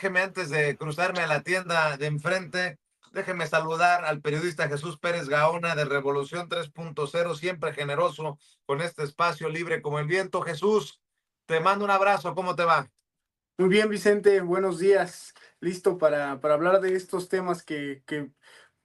déjeme antes de cruzarme a la tienda de enfrente, déjeme saludar al periodista Jesús Pérez Gaona de Revolución 3.0, siempre generoso con este espacio libre como el viento. Jesús, te mando un abrazo, ¿cómo te va? Muy bien, Vicente, buenos días. Listo para hablar de estos temas que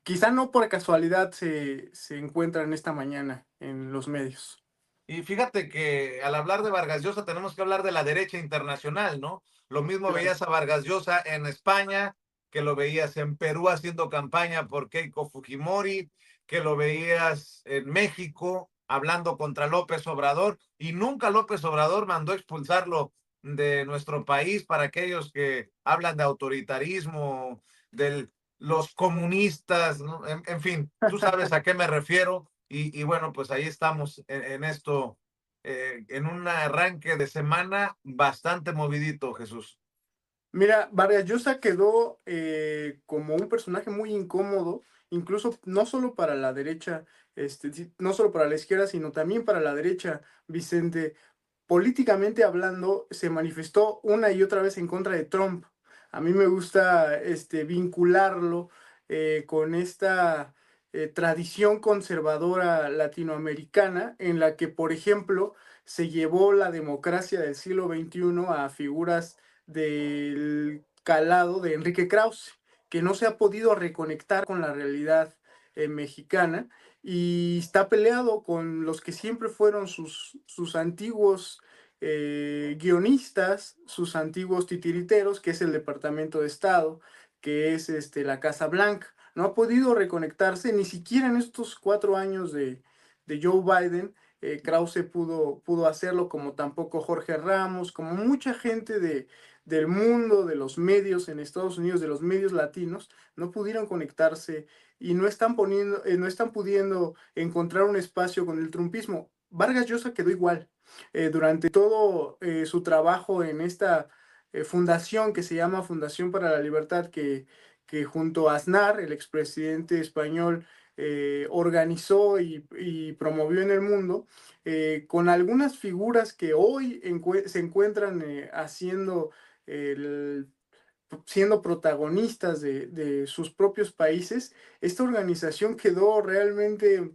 quizá no por casualidad se encuentran esta mañana en los medios. Y fíjate que al hablar de Vargas Llosa tenemos que hablar de la derecha internacional, ¿no? Lo mismo Claro. veías a Vargas Llosa en España, que lo veías en Perú haciendo campaña por Keiko Fujimori, que lo veías en México hablando contra López Obrador, y nunca López Obrador mandó expulsarlo de nuestro país para aquellos que hablan de autoritarismo, de los comunistas, ¿no? En fin, tú sabes a qué me refiero. Y bueno, pues ahí estamos en esto, en un arranque de semana bastante movidito, Jesús. Mira, Vargas Llosa quedó como un personaje muy incómodo, incluso no solo para la derecha, no solo para la izquierda, sino también para la derecha, Vicente. Políticamente hablando, se manifestó una y otra vez en contra de Trump. A mí me gusta vincularlo con esta tradición conservadora latinoamericana en la que, por ejemplo, se llevó la democracia del siglo XXI a figuras del calado de Enrique Krause, que no se ha podido reconectar con la realidad mexicana y está peleado con los que siempre fueron sus antiguos guionistas, sus antiguos titiriteros, que es el Departamento de Estado, que es la Casa Blanca. No ha podido reconectarse ni siquiera en estos 4 años de Joe Biden. Krause pudo hacerlo, como tampoco Jorge Ramos, como mucha gente del mundo, de los medios en Estados Unidos, de los medios latinos, no pudieron conectarse y no están pudiendo encontrar un espacio con el trumpismo. Vargas Llosa quedó igual. Durante todo su trabajo en esta fundación que se llama Fundación para la Libertad, que junto a Aznar, el expresidente español, organizó y promovió en el mundo, con algunas figuras que hoy se encuentran siendo protagonistas de sus propios países. Esta organización quedó realmente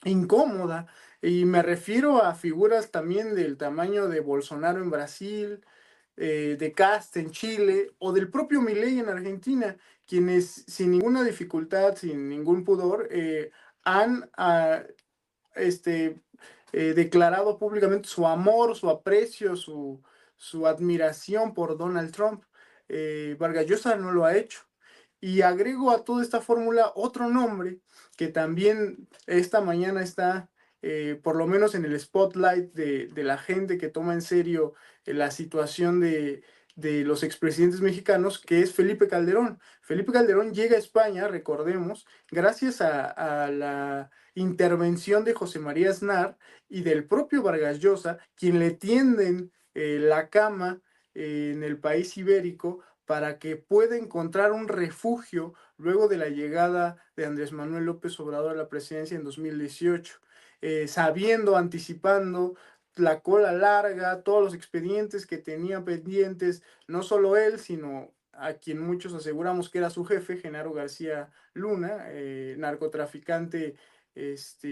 incómoda, y me refiero a figuras también del tamaño de Bolsonaro en Brasil, de Kast en Chile o del propio Milei en Argentina, quienes sin ninguna dificultad, sin ningún pudor, han este, declarado públicamente su amor, su aprecio, su admiración por Donald Trump. Vargas Llosa no lo ha hecho. Y agrego a toda esta fórmula otro nombre que también esta mañana está, por lo menos en el spotlight de la gente que toma en serio la situación de los expresidentes mexicanos, que es Felipe Calderón. Felipe Calderón llega a España, recordemos, gracias a la intervención de José María Aznar y del propio Vargas Llosa, quien le tienden la cama en el país ibérico para que pueda encontrar un refugio luego de la llegada de Andrés Manuel López Obrador a la presidencia en 2018, sabiendo, anticipando la cola larga, todos los expedientes que tenía pendientes, no solo él, sino a quien muchos aseguramos que era su jefe, Genaro García Luna, narcotraficante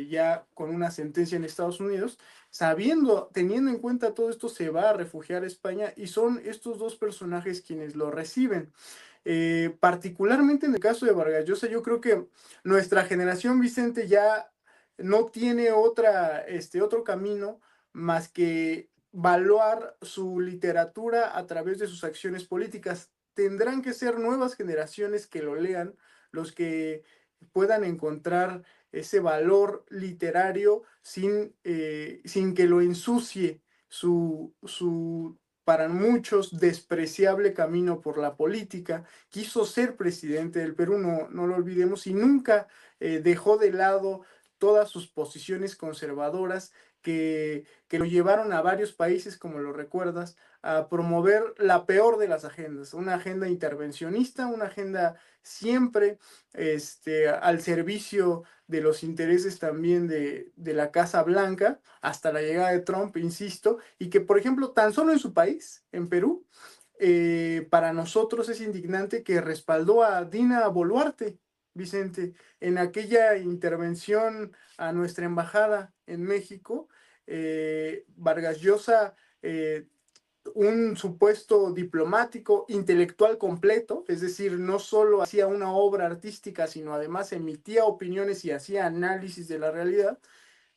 ya con una sentencia en Estados Unidos. Sabiendo, teniendo en cuenta todo esto, se va a refugiar a España y son estos dos personajes quienes lo reciben. Particularmente en el caso de Vargas Llosa, yo creo que nuestra generación, Vicente, ya no tiene otro camino más que valuar su literatura a través de sus acciones políticas. Tendrán que ser nuevas generaciones que lo lean, los que puedan encontrar ese valor literario sin que lo ensucie su para muchos despreciable camino por la política. Quiso ser presidente del Perú, no lo olvidemos, y nunca dejó de lado todas sus posiciones conservadoras que lo llevaron a varios países, como lo recuerdas, a promover la peor de las agendas, una agenda intervencionista, una agenda siempre al servicio de los intereses también de la Casa Blanca, hasta la llegada de Trump, insisto, y que, por ejemplo, tan solo en su país, en Perú, para nosotros es indignante que respaldó a Dina Boluarte, Vicente, en aquella intervención a nuestra embajada en México. Vargas Llosa, un supuesto diplomático intelectual completo, es decir, no solo hacía una obra artística, sino además emitía opiniones y hacía análisis de la realidad,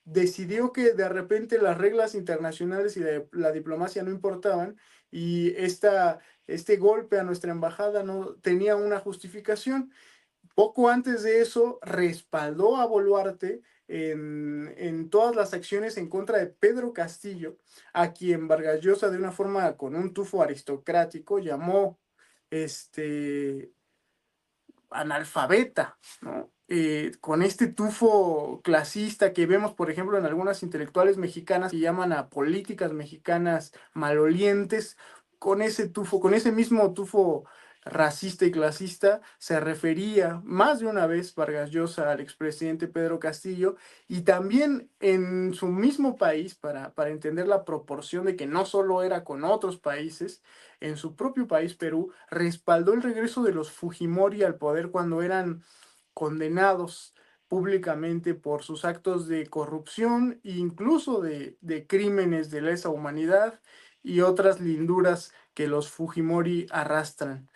decidió que de repente las reglas internacionales y la diplomacia no importaban y este golpe a nuestra embajada no tenía una justificación. Poco antes de eso, respaldó a Boluarte en todas las acciones en contra de Pedro Castillo, a quien Vargas Llosa, de una forma con un tufo aristocrático, llamó este, analfabeta, ¿no? Con este tufo clasista que vemos, por ejemplo, en algunas intelectuales mexicanas que llaman a políticas mexicanas malolientes, con ese tufo, con ese mismo tufo racista y clasista, se refería más de una vez Vargas Llosa al expresidente Pedro Castillo, y también en su mismo país, para entender la proporción de que no solo era con otros países, en su propio país, Perú, respaldó el regreso de los Fujimori al poder cuando eran condenados públicamente por sus actos de corrupción e incluso de crímenes de lesa humanidad y otras linduras que los Fujimori arrastran.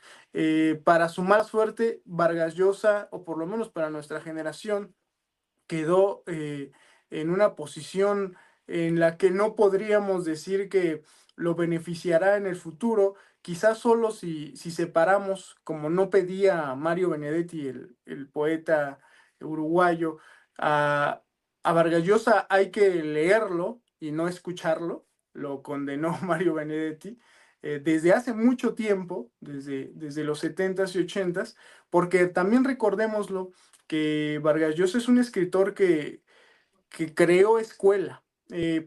Para su mala suerte, Vargas Llosa, o por lo menos para nuestra generación, quedó en una posición en la que no podríamos decir que lo beneficiará en el futuro, quizás solo si separamos, como no pedía Mario Benedetti, el poeta uruguayo, a Vargas Llosa hay que leerlo y no escucharlo, lo condenó Mario Benedetti. Desde hace mucho tiempo, desde los 70s y 80s, porque también recordémoslo, que Vargas Llosa es un escritor que creó escuela.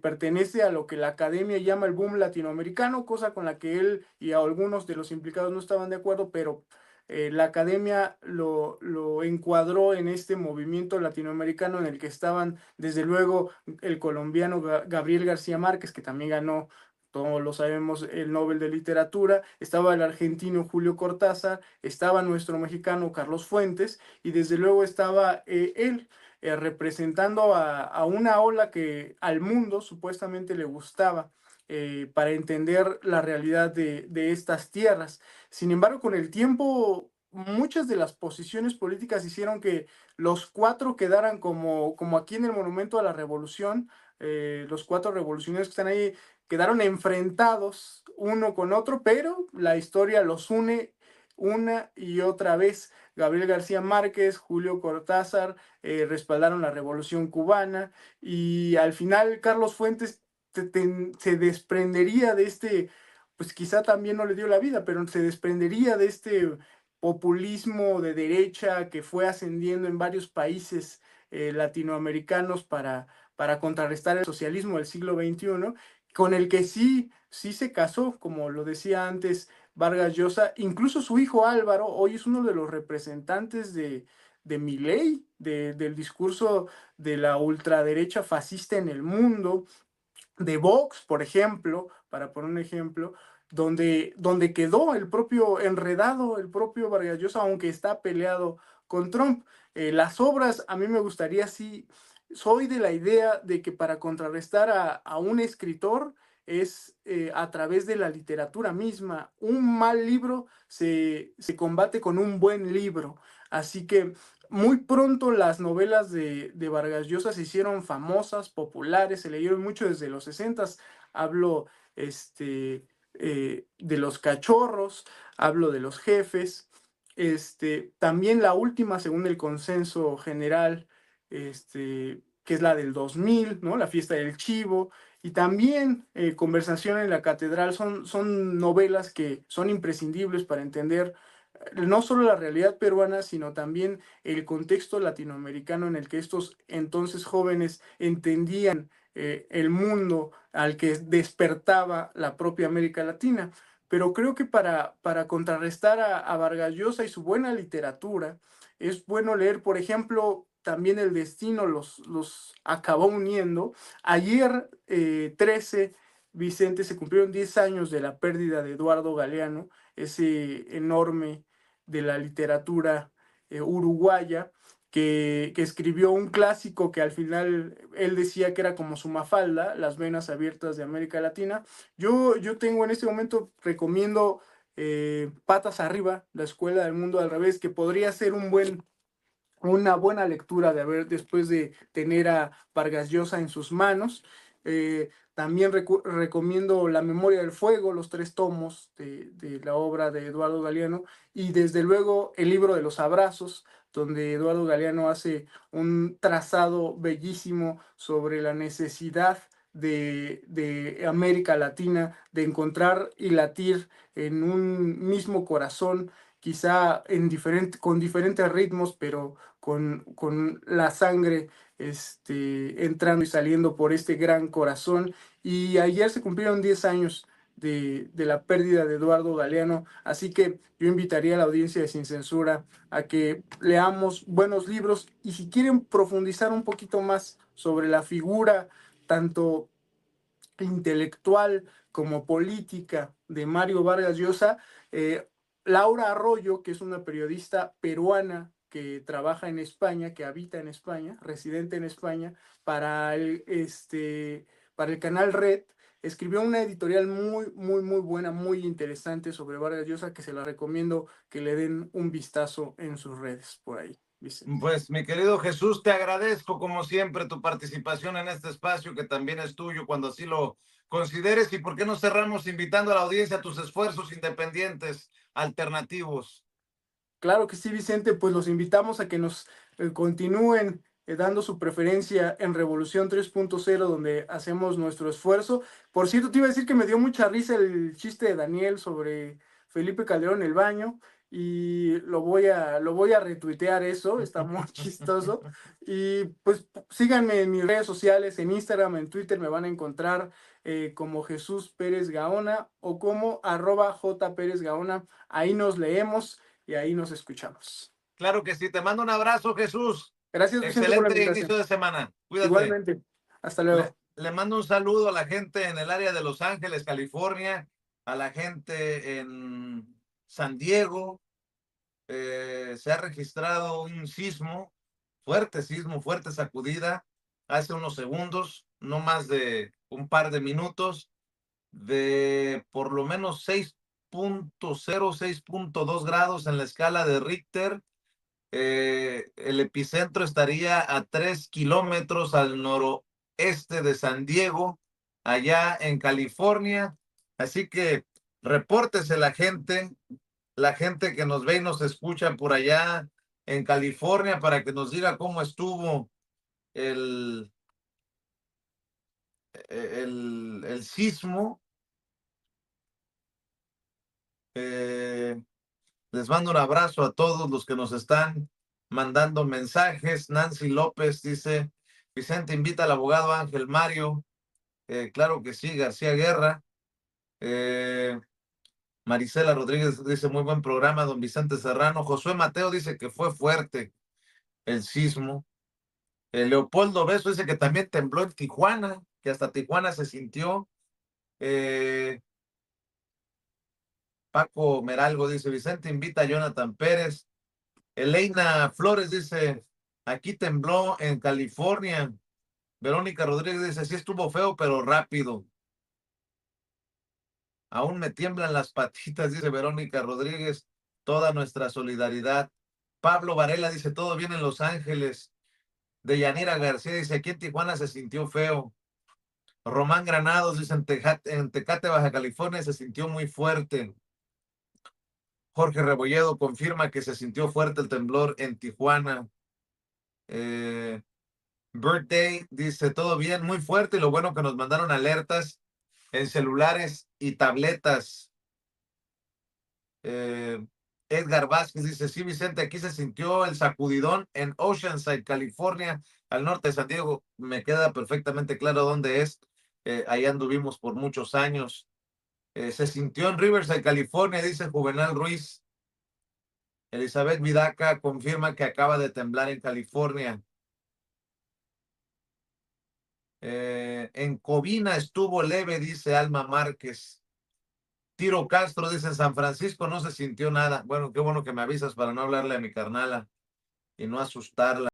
Pertenece a lo que la academia llama el boom latinoamericano, cosa con la que él y a algunos de los implicados no estaban de acuerdo, pero la academia lo encuadró en este movimiento latinoamericano en el que estaban, desde luego, el colombiano Gabriel García Márquez, que también ganó, todos lo sabemos, el Nobel de Literatura, estaba el argentino Julio Cortázar, estaba nuestro mexicano Carlos Fuentes, y desde luego estaba él, representando a una ola que al mundo supuestamente le gustaba, para entender la realidad de estas tierras. Sin embargo, con el tiempo, muchas de las posiciones políticas hicieron que los cuatro quedaran como aquí en el Monumento a la Revolución. Los cuatro revolucionarios que están ahí quedaron enfrentados uno con otro, pero la historia los une una y otra vez. Gabriel García Márquez, Julio Cortázar, respaldaron la Revolución Cubana, y al final Carlos Fuentes se desprendería de este, pues quizá también no le dio la vida, pero se desprendería de este populismo de derecha que fue ascendiendo en varios países latinoamericanos para contrarrestar el socialismo del siglo XXI, con el que sí se casó, como lo decía antes Vargas Llosa. Incluso su hijo Álvaro hoy es uno de los representantes de Milei, del discurso de la ultraderecha fascista en el mundo, de Vox, por ejemplo, para poner un ejemplo, donde quedó el propio enredado, el propio Vargas Llosa, aunque está peleado con Trump. Las obras, a mí me gustaría, sí, soy de la idea de que para contrarrestar a un escritor es a través de la literatura misma. Un mal libro se combate con un buen libro. Así que muy pronto las novelas de Vargas Llosa se hicieron famosas, populares, se leyeron mucho desde los 60s. Hablo de Los Cachorros, hablo de Los Jefes. También la última, según el consenso general, que es la del 2000, ¿no? La fiesta del chivo, y también Conversación en la catedral, son novelas que son imprescindibles para entender no solo la realidad peruana, sino también el contexto latinoamericano en el que estos entonces jóvenes entendían el mundo al que despertaba la propia América Latina. Pero creo que para contrarrestar a Vargas Llosa y su buena literatura, es bueno leer, por ejemplo, también El Destino los acabó uniendo. Ayer, 13 Vicente, se cumplieron 10 años de la pérdida de Eduardo Galeano, ese enorme de la literatura uruguaya, que escribió un clásico que al final él decía que era como su Mafalda, Las venas abiertas de América Latina. Yo tengo en este momento, recomiendo Patas Arriba, la escuela del mundo al revés, que podría ser una buena lectura de haber, después de tener a Vargas Llosa en sus manos. También recomiendo La memoria del fuego, los 3 tomos de la obra de Eduardo Galeano, y desde luego El libro de los abrazos, donde Eduardo Galeano hace un trazado bellísimo sobre la necesidad de América Latina de encontrar y latir en un mismo corazón, quizá con diferentes ritmos, pero con la sangre entrando y saliendo por este gran corazón. Y ayer se cumplieron 10 años de la pérdida de Eduardo Galeano, así que yo invitaría a la audiencia de Sin Censura a que leamos buenos libros, y si quieren profundizar un poquito más sobre la figura tanto intelectual como política de Mario Vargas Llosa, Laura Arroyo, que es una periodista peruana que trabaja en España, que habita en España, residente en España, para el canal Red, escribió una editorial muy buena, muy interesante sobre Vargas Llosa, que se la recomiendo que le den un vistazo en sus redes por ahí, Vicente. Pues mi querido Jesús, te agradezco como siempre tu participación en este espacio que también es tuyo cuando así lo consideres. ¿Y por qué no cerramos invitando a la audiencia a tus esfuerzos independientes alternativos? Claro que sí, Vicente, pues los invitamos a que nos continúen dando su preferencia en Revolución 3.0, donde hacemos nuestro esfuerzo. Por cierto, te iba a decir que me dio mucha risa el chiste de Daniel sobre Felipe Calderón en el baño, y lo voy a retuitear eso, está muy chistoso. Y pues síganme en mis redes sociales, en Instagram, en Twitter, me van a encontrar como Jesús Pérez Gaona o como @J Pérez Gaona. Ahí nos leemos y ahí nos escuchamos. Claro que sí, te mando un abrazo, Jesús. Gracias, Vicente, por la Excelente invitación. inicio de semana. Cuídate. Igualmente. Hasta Le, luego. le mando un saludo a la gente en el área de Los Ángeles, California, a la gente en San Diego. Se ha registrado un sismo, fuerte sacudida, hace unos segundos, no más de un par de minutos, de por lo menos 6.0, 6.2 grados en la escala de Richter. El epicentro estaría a 3 kilómetros al noroeste de San Diego, allá en California. Así que repórtese la gente que nos ve y nos escucha por allá en California, para que nos diga cómo estuvo el, el sismo. Eh, Les mando un abrazo a todos los que nos están mandando mensajes. Nancy López dice: Vicente, invita al abogado Ángel Mario. Claro que sí. García Guerra. Eh, Marisela Rodríguez dice: muy buen programa, don Vicente Serrano. Josué Mateo dice que fue fuerte el sismo. Leopoldo Beso dice que también tembló en Tijuana, que hasta Tijuana se sintió. Eh, Paco Meralgo dice: Vicente, invita a Jonathan Pérez. Elena Flores dice: aquí tembló en California. Verónica Rodríguez dice: sí estuvo feo, pero rápido. Aún me tiemblan las patitas, dice Verónica Rodríguez. Toda nuestra solidaridad. Pablo Varela dice: todo bien en Los Ángeles. Deyanira García dice: aquí en Tijuana se sintió feo. Román Granados dice: en Tecate, Baja California, se sintió muy fuerte. Jorge Rebolledo confirma que se sintió fuerte el temblor en Tijuana. Birthday dice: todo bien, muy fuerte, y lo bueno que nos mandaron alertas en celulares y tabletas. Eh, Edgar Vázquez dice: sí, Vicente, aquí se sintió el sacudidón en Oceanside, California, al norte de San Diego. Me queda perfectamente claro dónde es. Ahí anduvimos por muchos años. Se sintió en Riverside, California, dice Juvenal Ruiz. Elizabeth Vidaca confirma que acaba de temblar en California. En Covina estuvo leve, dice Alma Márquez. Tiro Castro dice en San Francisco no se sintió nada. Bueno, qué bueno que me avisas para no hablarle a mi carnala y no asustarla.